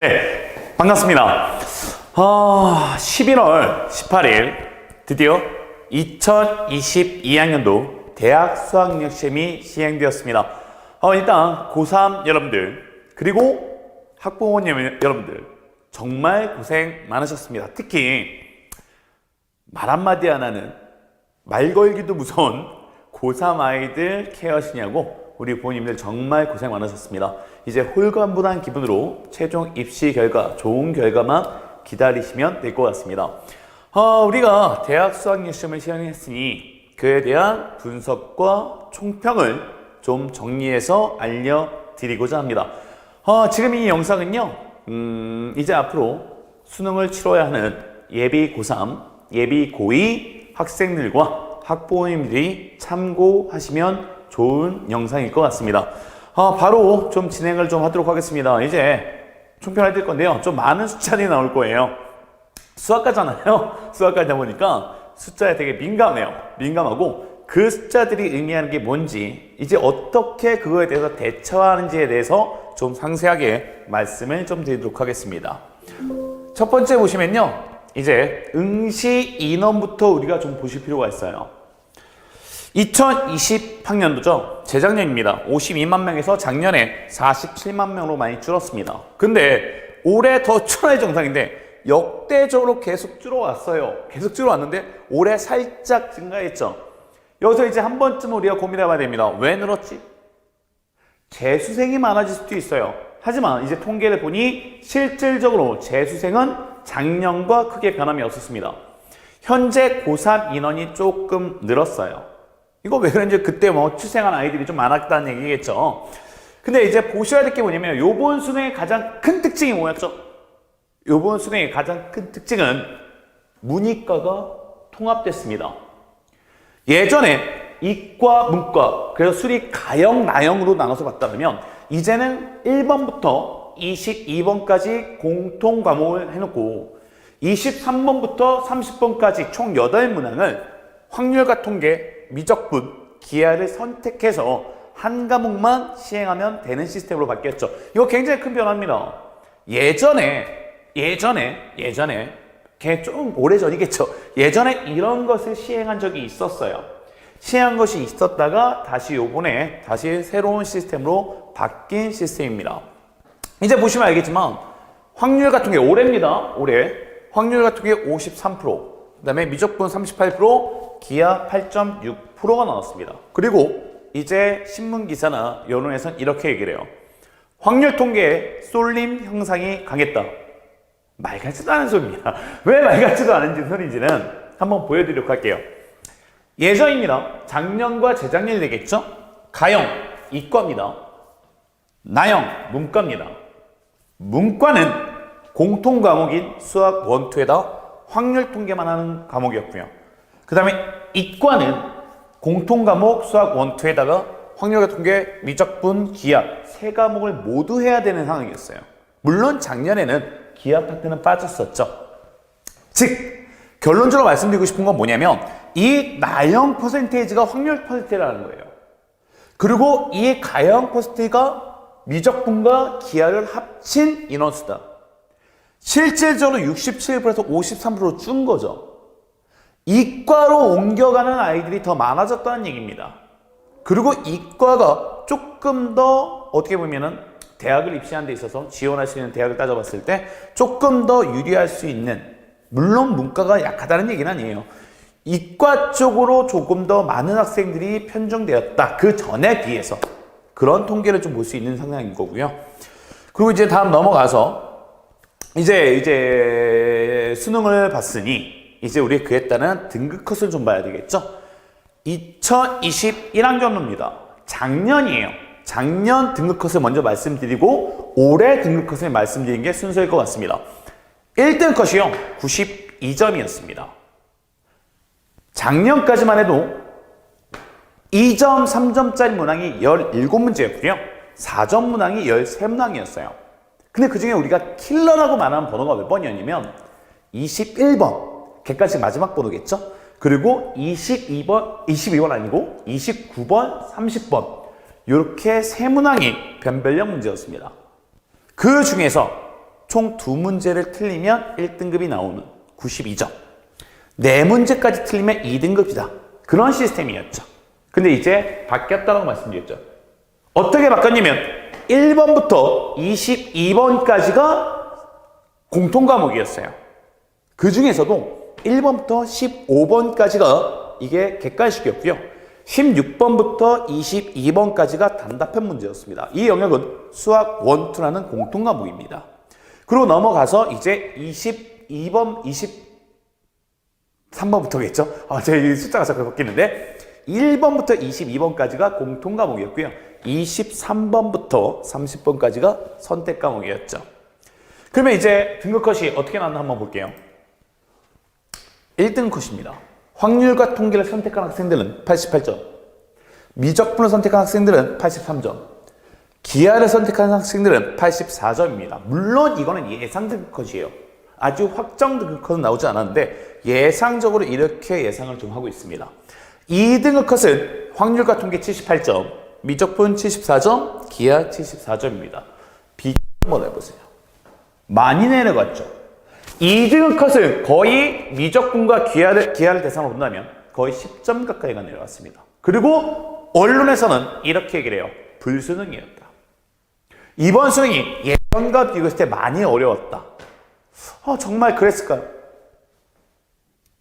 네, 반갑습니다. 11월 18일 드디어 2022학년도 대학 수학능력 시험이 시행되었습니다. 일단 고3 여러분들 그리고 학부모님 여러분들 정말 고생 많으셨습니다. 특히 말 한마디 안 하는 말 걸기도 무서운 고3 아이들 케어하시냐고 우리 부모님들 정말 고생 많으셨습니다. 이제 홀가분한 기분으로 최종 입시 결과, 좋은 결과만 기다리시면 될 것 같습니다. 우리가 대학 수학능력 시험을 시행했으니 그에 대한 분석과 총평을 좀 정리해서 알려드리고자 합니다. 지금 이 영상은요, 이제 앞으로 수능을 치러야 하는 예비 고3, 예비 고2 학생들과 학부모님들이 참고하시면 좋은 영상일 것 같습니다. 바로 좀 진행을 좀 하도록 하겠습니다. 이제 총평을 해드릴 건데요. 좀 많은 숫자들이 나올 거예요. 수학과잖아요. 수학과다 보니까 숫자에 되게 민감해요. 민감하고 그 숫자들이 의미하는 게 뭔지, 이제 어떻게 그거에 대해서 대처하는지에 대해서 좀 상세하게 말씀을 좀 드리도록 하겠습니다. 첫 번째 보시면요. 이제 응시 인원부터 우리가 좀 보실 필요가 있어요. 2020학년도죠. 재작년입니다. 52만 명에서 작년에 47만 명으로 많이 줄었습니다. 근데 올해 더 줄어야 정상인데 역대적으로 계속 줄어왔어요. 계속 줄어왔는데 올해 살짝 증가했죠. 여기서 이제 한 번쯤 우리가 고민해봐야 됩니다. 왜 늘었지? 재수생이 많아질 수도 있어요. 하지만 이제 통계를 보니 실질적으로 재수생은 작년과 크게 변함이 없었습니다. 현재 고3 인원이 조금 늘었어요. 이거 왜 그런지 그때 뭐 출생한 아이들이 좀 많았다는 얘기겠죠. 근데 이제 보셔야 될 게 뭐냐면 요번 수능의 가장 큰 특징이 뭐였죠? 요번 수능의 가장 큰 특징은 문이과가 통합됐습니다. 예전에 이과, 문과, 그래서 수리 가형, 나형으로 나눠서 봤다면 이제는 1번부터 22번까지 공통 과목을 해놓고 23번부터 30번까지 총 8문항을 확률과 통계, 미적분, 기하를 선택해서 한 과목만 시행하면 되는 시스템으로 바뀌었죠. 이거 굉장히 큰 변화입니다. 예전에 좀 오래전이겠죠. 예전에 이런 것을 시행한 적이 있었어요. 시행한 것이 있었다가 다시 요번에 다시 새로운 시스템으로 바뀐 시스템입니다. 이제 보시면 알겠지만 확률 같은 게 올해입니다. 올해 확률 같은 게 53%, 그 다음에 미적분 38%, 기하 8.6%가 나왔습니다. 그리고 이제 신문기사나 여론에선 이렇게 얘기를 해요. 확률 통계에 쏠림 형상이 강했다. 말 같지도 않은 소리입니다. 왜 말 같지도 않은 소리인지는 한번 보여드리도록 할게요. 예전입니다. 작년과 재작년이 되겠죠? 가형, 이과입니다. 나형, 문과입니다. 문과는 공통 과목인 수학 1, 2에다 확률 통계만 하는 과목이었고요. 그 다음에 이과는 공통 과목 수학 1, 2에다가 확률과 통계, 미적분, 기하 세 과목을 모두 해야 되는 상황이었어요. 물론 작년에는 기하 파트는 빠졌었죠. 즉 결론적으로 말씀드리고 싶은 건 뭐냐면 이 나형 퍼센테이지가 확률 퍼센테이지라는 거예요. 그리고 이 가형 퍼센테이지가 미적분과 기하를 합친 인원수다. 실질적으로 67%에서 53%로 준 거죠. 이과로 옮겨가는 아이들이 더 많아졌다는 얘기입니다. 그리고 이과가 조금 더 어떻게 보면은 대학을 입시하는 데 있어서 지원할 수 있는 대학을 따져봤을 때 조금 더 유리할 수 있는, 물론 문과가 약하다는 얘기는 아니에요. 이과 쪽으로 조금 더 많은 학생들이 편중되었다. 그 전에 비해서 그런 통계를 좀 볼 수 있는 상황인 거고요. 그리고 이제 다음 넘어가서 이제 수능을 봤으니 이제 우리 그에 따른 등급 컷을 좀 봐야 되겠죠? 2021학년도입니다. 작년이에요. 작년 등급 컷을 먼저 말씀드리고 올해 등급 컷을 말씀드린 게 순서일 것 같습니다. 1등 컷이요. 92점이었습니다. 작년까지만 해도 2점, 3점짜리 문항이 17문제였고요. 4점 문항이 13문항이었어요. 근데 그 중에 우리가 킬러라고 말하는 번호가 몇 번이었냐면 21번. 객관식 마지막 번호겠죠? 그리고 22번 아니고 29번, 30번 이렇게 세 문항이 변별력 문제였습니다. 그 중에서 총 2문제를 틀리면 1등급이 나오는 92점. 4문제까지 틀리면 2등급이다. 그런 시스템이었죠. 근데 이제 바뀌었다고 말씀드렸죠. 어떻게 바뀌었냐면 1번부터 22번까지가 공통과목이었어요. 그 중에서도 1번부터 15번까지가 이게 객관식이었고요. 16번부터 22번까지가 단답형 문제였습니다. 이 영역은 수학 1, 2라는 공통과목입니다. 그리고 넘어가서 이제 22번, 23번부터겠죠? 제 숫자가 자꾸 바뀌는데 1번부터 22번까지가 공통과목이었고요. 23번부터 30번까지가 선택과목이었죠. 그러면 이제 등급 컷이 어떻게 나왔나 한번 볼게요. 1등 컷입니다. 확률과 통계를 선택한 학생들은 88점, 미적분을 선택한 학생들은 83점, 기하를 선택한 학생들은 84점입니다. 물론 이거는 예상 등급 컷이에요. 아주 확정 등급 컷은 나오지 않았는데 예상적으로 이렇게 예상을 좀 하고 있습니다. 2등급 컷은 확률과 통계 78점, 미적분 74점, 기하 74점입니다. 비교 한번 해보세요. 많이 내려갔죠. 2등급 컷은 거의 미적분과 기하를 대상으로 본다면 거의 10점 가까이가 내려갔습니다. 그리고 언론에서는 이렇게 얘기를 해요. 불수능이었다. 이번 수능이 예전과 비교했을 때 많이 어려웠다. 정말 그랬을까요?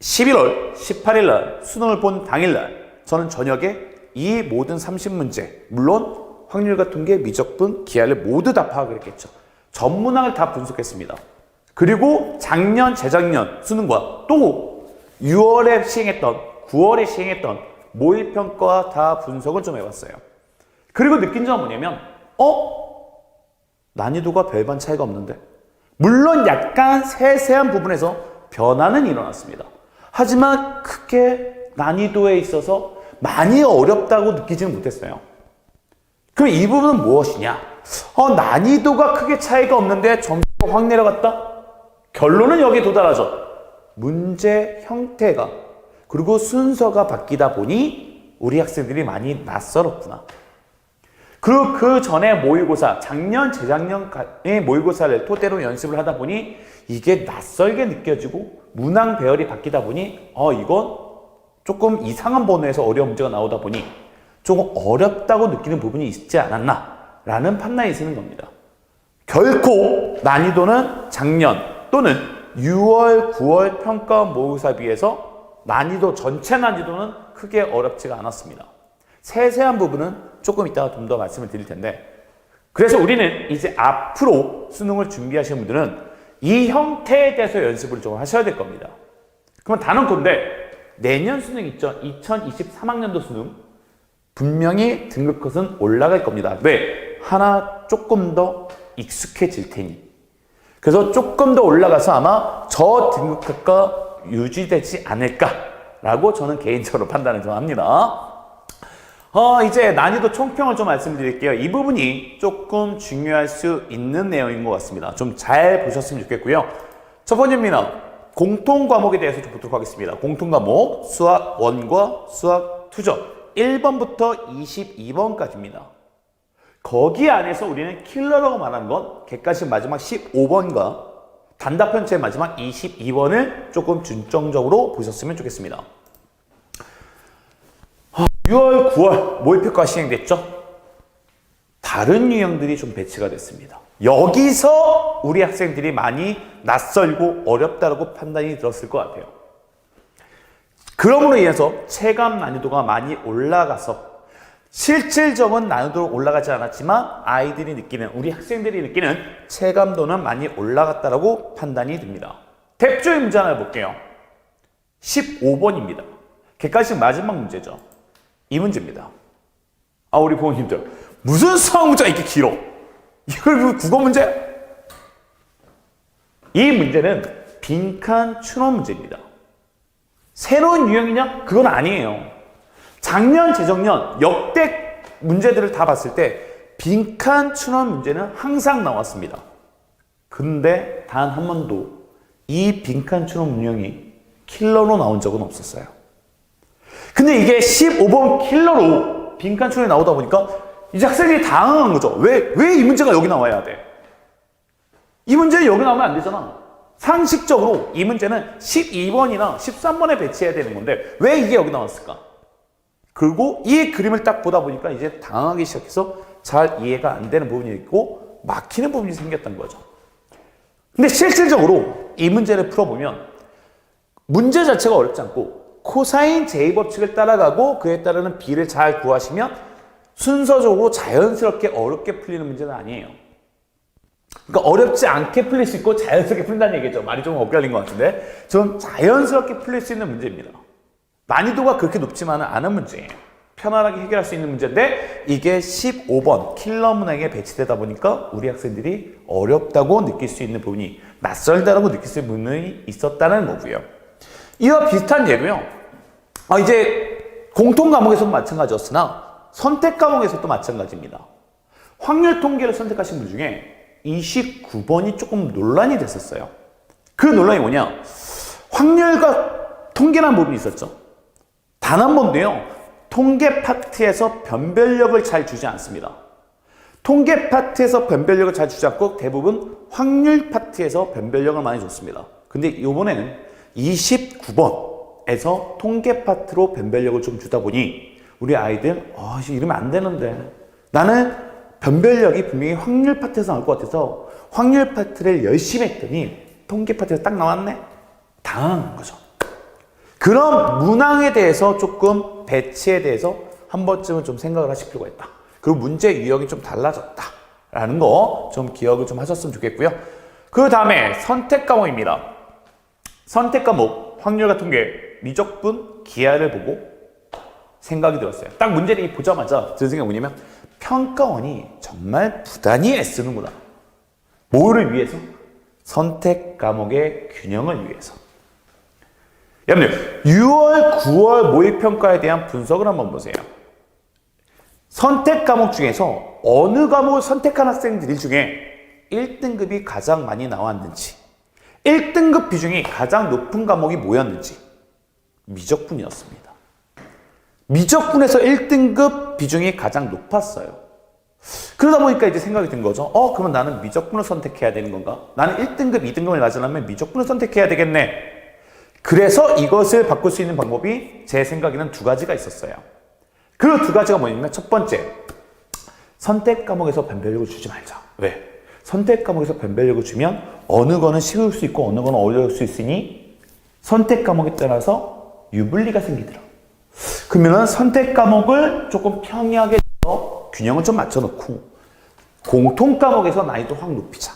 11월 18일 날 수능을 본 당일 날 저는 저녁에 이 모든 30문제, 물론 확률과 통계, 미적분, 기하를 모두 다 파악을 했겠죠. 전문항을 다 분석했습니다. 그리고 작년, 재작년 수능과 또 6월에 시행했던, 9월에 시행했던 모의평가 다 분석을 좀 해봤어요. 그리고 느낀 점은 뭐냐면 난이도가 별반 차이가 없는데 물론 약간 세세한 부분에서 변화는 일어났습니다. 하지만 크게 난이도에 있어서 많이 어렵다고 느끼지는 못했어요. 그럼 이 부분은 무엇이냐? 난이도가 크게 차이가 없는데 점수가 확 내려갔다? 결론은 여기에 도달하죠. 문제 형태가 그리고 순서가 바뀌다 보니 우리 학생들이 많이 낯설었구나. 그리고 그 전에 모의고사, 작년, 재작년의 모의고사를 토대로 연습을 하다 보니 이게 낯설게 느껴지고 문항 배열이 바뀌다 보니 이건 조금 이상한 번호에서 어려운 문제가 나오다 보니 조금 어렵다고 느끼는 부분이 있지 않았나 라는 판단이 드는 겁니다. 결코 난이도는 작년 또는 6월, 9월 평가 모의고사에 비해서 난이도, 전체 난이도는 크게 어렵지가 않았습니다. 세세한 부분은 조금 이따가 좀 더 말씀을 드릴 텐데, 그래서 우리는 이제 앞으로 수능을 준비하시는 분들은 이 형태에 대해서 연습을 좀 하셔야 될 겁니다. 그러면 단언컨대 내년 수능 있죠? 2023학년도 수능 분명히 등급 컷은 올라갈 겁니다. 왜? 하나 조금 더 익숙해질 테니. 그래서 조금 더 올라가서 아마 저 등급 컷과 유지되지 않을까라고 저는 개인적으로 판단을 좀 합니다. 이제 난이도 총평을 좀 말씀드릴게요. 이 부분이 조금 중요할 수 있는 내용인 것 같습니다. 좀 잘 보셨으면 좋겠고요. 첫 번째입니다. 공통 과목에 대해서 좀 보도록 하겠습니다. 공통 과목 수학 1과 수학 2죠. 1번부터 22번까지입니다. 거기 안에서 우리는 킬러라고 말하는 건 객관식 마지막 15번과 단답편체 마지막 22번을 조금 중점적으로 보셨으면 좋겠습니다. 6월, 9월 모의평가 시행됐죠? 다른 유형들이 좀 배치가 됐습니다. 여기서 우리 학생들이 많이 낯설고 어렵다고 판단이 들었을 것 같아요. 그럼으로 인해서 체감 난이도가 많이 올라가서 실질적인 난이도는 올라가지 않았지만 아이들이 느끼는, 우리 학생들이 느끼는 체감도는 많이 올라갔다고 판단이 듭니다. 대표적인 문제 하나 볼게요. 15번입니다. 객관식 마지막 문제죠. 이 문제입니다. 우리 부모님들 무슨 수학 문제가 이렇게 길어? 이걸 국어 문제? 이 문제는 빈칸 추론 문제입니다. 새로운 유형이냐? 그건 아니에요. 작년, 재작년 역대 문제들을 다 봤을 때 빈칸 추론 문제는 항상 나왔습니다. 근데 단 한 번도 이 빈칸 추론 유형이 킬러로 나온 적은 없었어요. 근데 이게 15번 킬러로 빈칸 추론이 나오다 보니까 이제 학생들이 당황한 거죠. 왜 이 문제가 여기 나와야 돼? 이 문제는 여기 나오면 안 되잖아. 상식적으로 이 문제는 12번이나 13번에 배치해야 되는 건데 왜 이게 여기 나왔을까? 그리고 이 그림을 딱 보다 보니까 이제 당황하기 시작해서 잘 이해가 안 되는 부분이 있고 막히는 부분이 생겼던 거죠. 근데 실질적으로 이 문제를 풀어보면 문제 자체가 어렵지 않고 코사인 제이법칙을 따라가고 그에 따르는 b를 잘 구하시면 순서적으로 자연스럽게 어렵게 풀리는 문제는 아니에요. 그러니까 어렵지 않게 풀릴 수 있고 자연스럽게 풀린다는 얘기죠. 말이 좀 엇갈린 것 같은데 좀 자연스럽게 풀릴 수 있는 문제입니다. 난이도가 그렇게 높지만은 않은 문제예요. 편안하게 해결할 수 있는 문제인데 이게 15번 킬러 문항에 배치되다 보니까 우리 학생들이 어렵다고 느낄 수 있는 부분이 낯설다라고 느낄 수 있는 부분이 있었다는 거고요. 이와 비슷한 예로요. 이제 공통 과목에서도 마찬가지였으나 선택 과목에서도 마찬가지입니다. 확률 통계를 선택하신 분 중에 29번이 조금 논란이 됐었어요. 그 논란이 뭐냐? 확률과 통계라는 부분이 있었죠. 단 한 번도요. 통계 파트에서 변별력을 잘 주지 않습니다. 통계 파트에서 변별력을 잘 주지 않고 대부분 확률 파트에서 변별력을 많이 줬습니다. 근데 이번에는 29번에서 통계 파트로 변별력을 좀 주다 보니 우리 아이들 이러면 안 되는데 나는 변별력이 분명히 확률 파트에서 나올 것 같아서 확률 파트를 열심히 했더니 통계 파트에서 딱 나왔네? 당황한 거죠. 그런 문항에 대해서 조금 배치에 대해서 한 번쯤은 좀 생각을 하실 필요가 있다. 그리고 문제 유형이 좀 달라졌다라는 거 좀 기억을 좀 하셨으면 좋겠고요. 그 다음에 선택 과목입니다. 선택 과목, 확률과 통계, 미적분, 기하를 보고 생각이 들었어요. 딱 문제를 보자마자 든 생각이 뭐냐면 평가원이 정말 부단히 애쓰는구나. 뭐를 위해서? 선택 과목의 균형을 위해서. 여러분들 6월, 9월 모의평가에 대한 분석을 한번 보세요. 선택 과목 중에서 어느 과목을 선택한 학생들 중에 1등급이 가장 많이 나왔는지 1등급 비중이 가장 높은 과목이 뭐였는지 미적분이었습니다. 미적분에서 1등급 비중이 가장 높았어요. 그러다 보니까 이제 생각이 든 거죠. 그러면 나는 미적분을 선택해야 되는 건가? 나는 1등급, 2등급을 가지려면 미적분을 선택해야 되겠네. 그래서 이것을 바꿀 수 있는 방법이 제 생각에는 두 가지가 있었어요. 그 두 가지가 뭐냐면 첫 번째, 선택 과목에서 변별력을 주지 말자. 왜? 선택 과목에서 변별력을 주면 어느 거는 쉬울 수 있고 어느 거는 어려울 수 있으니 선택 과목에 따라서 유불리가 생기더라. 그러면 선택 과목을 조금 평이하게 해서 균형을 좀 맞춰놓고 공통 과목에서 난이도 확 높이자.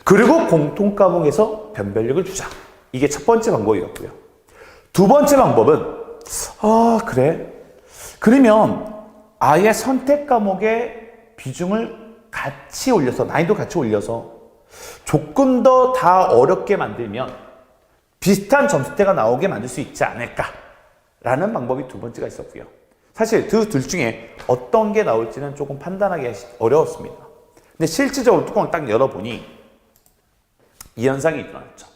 그리고 공통 과목에서 변별력을 주자. 이게 첫 번째 방법이었고요. 두 번째 방법은 그래? 그러면 아예 선택 과목의 비중을 같이 올려서 난이도 같이 올려서 조금 더 다 어렵게 만들면 비슷한 점수대가 나오게 만들 수 있지 않을까라는 방법이 두 번째가 있었고요. 사실 그 둘 중에 어떤 게 나올지는 조금 판단하기 어려웠습니다. 근데 실질적으로 뚜껑을 딱 열어보니 이 현상이 일어났죠.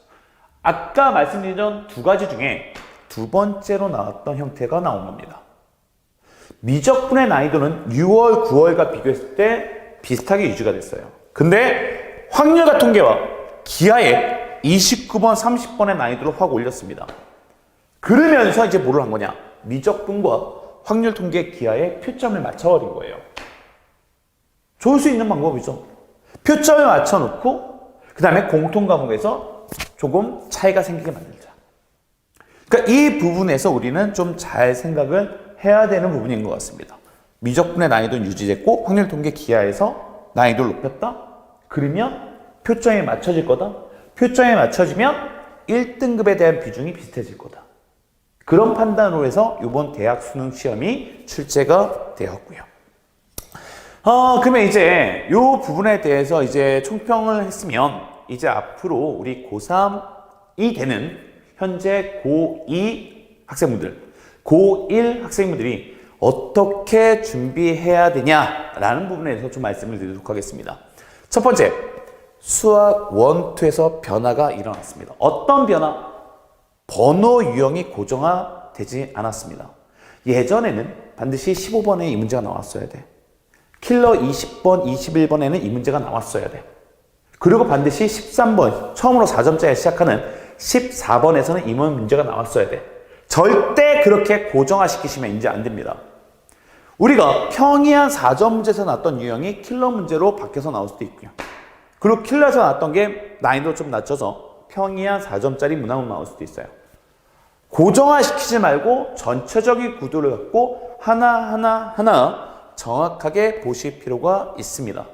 아까 말씀드린 두 가지 중에 두 번째로 나왔던 형태가 나온 겁니다. 미적분의 난이도는 6월, 9월과 비교했을 때 비슷하게 유지가 됐어요. 근데 확률과 통계와 기하에 29번, 30번의 난이도를 확 올렸습니다. 그러면서 이제 뭐를 한 거냐? 미적분과 확률, 통계, 기하에 표점을 맞춰버린 거예요. 좋을 수 있는 방법이죠. 표점을 맞춰놓고 그 다음에 공통 과목에서 조금 차이가 생기게 만들자. 그러니까 이 부분에서 우리는 좀 잘 생각을 해야 되는 부분인 것 같습니다. 미적분의 난이도는 유지됐고 확률, 통계, 기하에서 난이도를 높였다? 그러면 표점에 맞춰질 거다? 표점에 맞춰지면 1등급에 대한 비중이 비슷해질 거다. 그런 판단으로 해서 이번 대학 수능 시험이 출제가 되었고요. 그러면 이제 이 부분에 대해서 이제 총평을 했으면 이제 앞으로 우리 고3이 되는 현재 고2 학생분들, 고1 학생분들이 어떻게 준비해야 되냐라는 부분에 대해서 좀 말씀을 드리도록 하겠습니다. 첫 번째, 수학 1, 2에서 변화가 일어났습니다. 어떤 변화? 번호 유형이 고정화되지 않았습니다. 예전에는 반드시 15번에 이 문제가 나왔어야 돼. 킬러 20번, 21번에는 이 문제가 나왔어야 돼. 그리고 반드시 13번, 처음으로 4점짜리 시작하는 14번에서는 이 문제가 나왔어야 돼. 절대 그렇게 고정화시키시면 이제 안 됩니다. 우리가 평이한 4점 문제에서 나왔던 유형이 킬러 문제로 바뀌어서 나올 수도 있고요. 그리고 킬러에서 나왔던 게 난이도 좀 낮춰서 평이한 4점짜리 문항으로 나올 수도 있어요. 고정화시키지 말고 전체적인 구도를 갖고 하나 정확하게 보실 필요가 있습니다.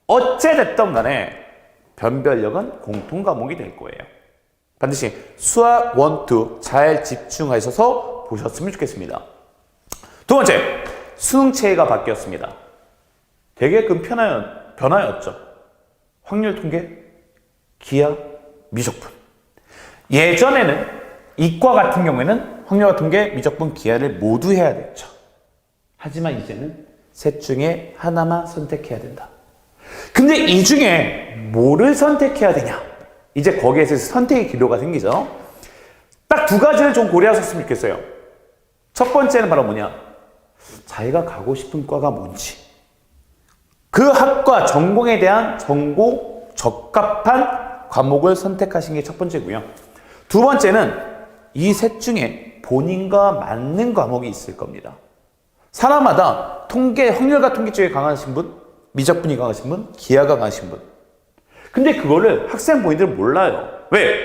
어찌됐든 간에 변별력은 공통 과목이 될 거예요. 반드시 수학 1, 2 잘 집중하셔서 보셨으면 좋겠습니다. 두 번째, 수능 체계가 바뀌었습니다. 되게 큰 변화였죠. 확률 통계, 기하, 미적분. 예전에는 이과 같은 경우에는 확률과 통계, 미적분, 기하를 모두 해야 됐죠. 하지만 이제는 셋 중에 하나만 선택해야 된다. 근데 이 중에 뭐를 선택해야 되냐? 이제 거기에서 선택의 기로가 생기죠. 딱 두 가지를 좀 고려하셨으면 좋겠어요. 첫 번째는 바로 뭐냐? 자기가 가고 싶은 과가 뭔지, 그 학과 전공에 대한 전공 적합한 과목을 선택하시는 게 첫 번째고요. 두 번째는 이 셋 중에 본인과 맞는 과목이 있을 겁니다. 사람마다 통계, 확률과 통계 쪽에 강하신 분, 미적분이 강하신 분, 기하가 강하신 분. 근데 그거를 학생 본인들은 몰라요. 왜?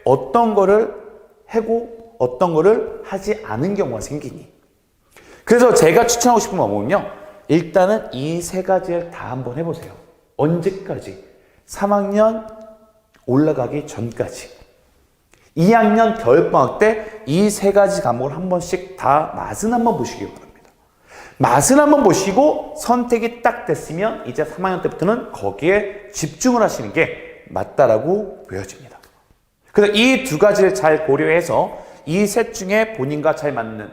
어떤 거를 하고 어떤 거를 하지 않은 경우가 생기니. 그래서 제가 추천하고 싶은 과목은요, 일단은 이 세 가지를 다 한번 해보세요. 언제까지? 3학년 올라가기 전까지. 2학년 겨울방학 때 이 세 가지 과목을 한 번씩 다 맛은 한번 보시기 바랍니다. 맛은 한번 보시고 선택이 딱 됐으면 이제 3학년 때부터는 거기에 집중을 하시는 게 맞다라고 보여집니다. 그래서 이 두 가지를 잘 고려해서 이 셋 중에 본인과 잘 맞는,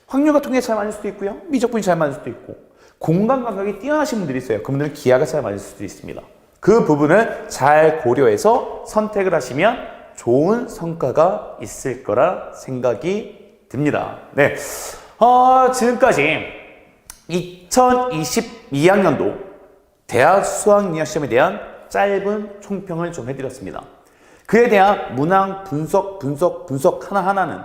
확률과 통계 잘 맞을 수도 있고요, 미적분이 잘 맞을 수도 있고, 공간 감각이 뛰어나신 분들이 있어요. 그분들은 기하가 잘 맞을 수도 있습니다. 그 부분을 잘 고려해서 선택을 하시면 좋은 성과가 있을 거라 생각이 듭니다. 네, 지금까지 2022학년도 대학 수학능력 시험에 대한 짧은 총평을 좀 해드렸습니다. 그에 대한 문항 분석 하나하나는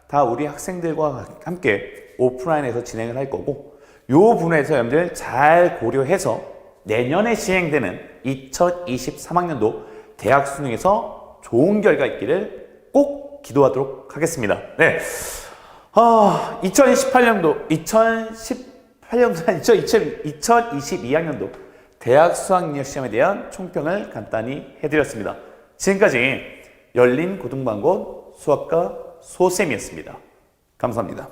다 우리 학생들과 함께 오프라인에서 진행을 할 거고, 이 부분에서 여러분들 잘 고려해서 내년에 시행되는 2023학년도 대학 수능에서 좋은 결과 있기를 꼭 기도하도록 하겠습니다. 네. 2022학년도 대학 수학능력 시험에 대한 총평을 간단히 해드렸습니다. 지금까지 열린 고등방고 수학과 소쌤이었습니다. 감사합니다.